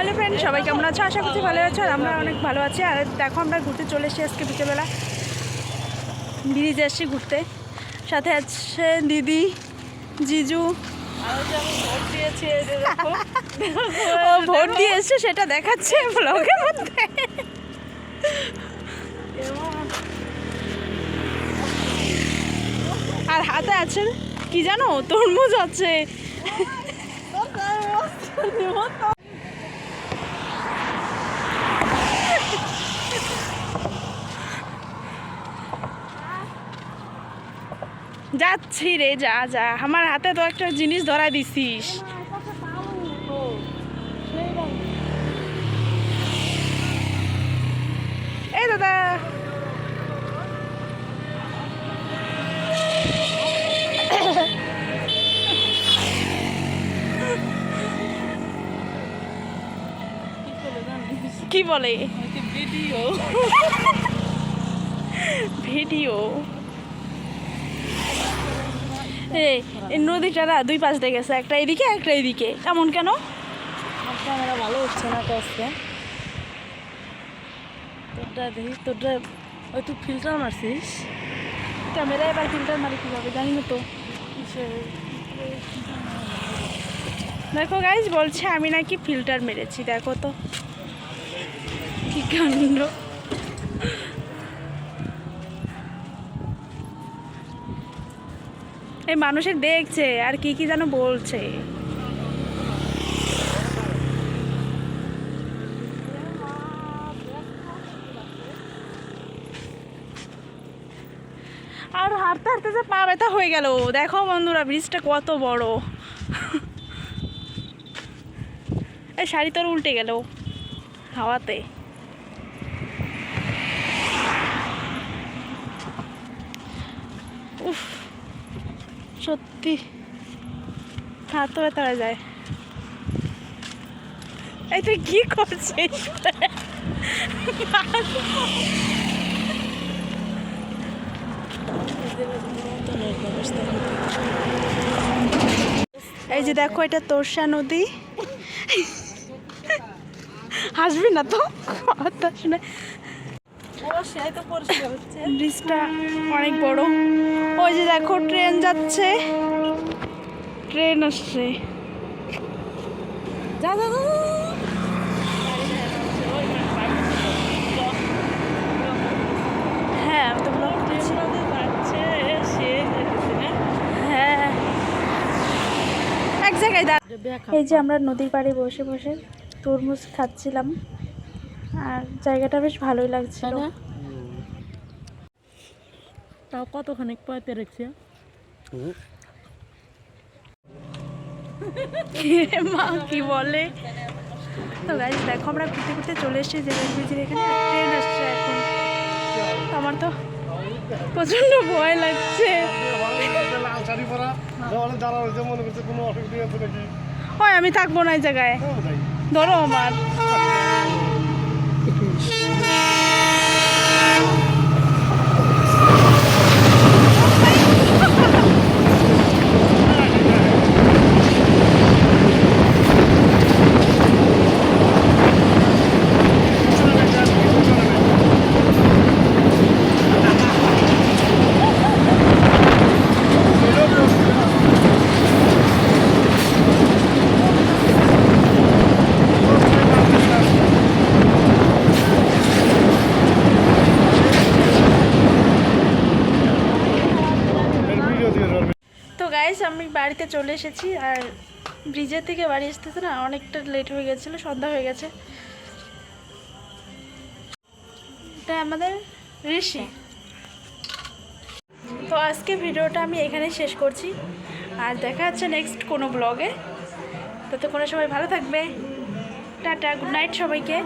Hello friend, সবাই কেমন আছো? আশা করছি ভালো আছো। আর আমরা অনেক ভালো আছি। আর দেখো, আমরা ঘুরতে চলে এসেছি আজকে বিকেলবেলা। ব্রিজে এসেছি ঘুরতে, সাথে আছে দিদি, জিজু। ও ভোট দিয়ে এসছে, সেটা দেখাচ্ছে ব্লগের মধ্যে। আর হাতে আছে কি জানো, তরমুজ আছে। যাচ্ছি রে, যা যা, আমার হাতে তো একটা জিনিস ধরা দিছিস। এই দাদা, কি বলে ভিডিও ভিডিও। এই নদীটা না দুই পাশ দিয়ে গেছে, একটা এদিকে একটা এদিকে। এমন কেন? ক্যামেরা ভালো হচ্ছে না তো আজকে। তোরটা দেখি, তোরটা ওই তুই ফিল্টার মারছিস। ক্যামেরা এবার ফিল্টার মারি কীভাবে জানি না তো। দেখো গাইজ, বলছে আমি নাকি ফিল্টার মেরেছি। দেখো তো কি কাণ্ড। এই মানুষের দেখছে আর কি কি যেন বলছে। আর হাঁটতে হাঁটতে যে পা ব্যথা হয়ে গেল। দেখো বন্ধুরা, ব্রিজটা কত বড়। এই শাড়ি তোর উল্টে গেল হাওয়াতে। উফ, সত্যি হাত তো ব্যথা হয়ে যায়। এই তুই কি করছিস? এই যে দেখো, এটা তোরসা নদী। হাসবি না তো, কথা শুনে। ব্রিজটা অনেক বড়। ওই যে দেখো, ট্রেন যাচ্ছে, ট্রেন আসছে। যা যা যা। হ্যাঁ, আমি তো ব্লগ করছি। হ্যাঁ, এক জায়গায় এই যে আমরা নদীর পাড়ে বসে বসে তরমুজ খাচ্ছিলাম, আর জায়গাটা বেশ ভালোই লাগছিল। তাও কতখানি পয়তে রেখছি। মা কি বলে। তো গাইজ দেখো, আমরা ঘুরতে ঘুরতে চলে এসেছি জেলের ব্রিজের এখানে। ট্রেন আসছে এখন। আমার তো প্রচন্ড ভয় লাগছে। ওই আমি থাকবো না এই জায়গায়, ধরো আমার। তো গাইস, আমি বাড়িতে চলে এসেছি। আর ব্রিজের থেকে বাড়ি আসতে তো না অনেকটা লেট হয়ে গেছিলো, সন্ধ্যা হয়ে গেছে। এটা আমাদের ঋষি। তো আজকে ভিডিওটা আমি এখানেই শেষ করছি, আর দেখা হচ্ছে নেক্সট কোনো ব্লগে। ততক্ষণে সবাই ভালো থাকবে। টাটা, গুড নাইট সবাইকে।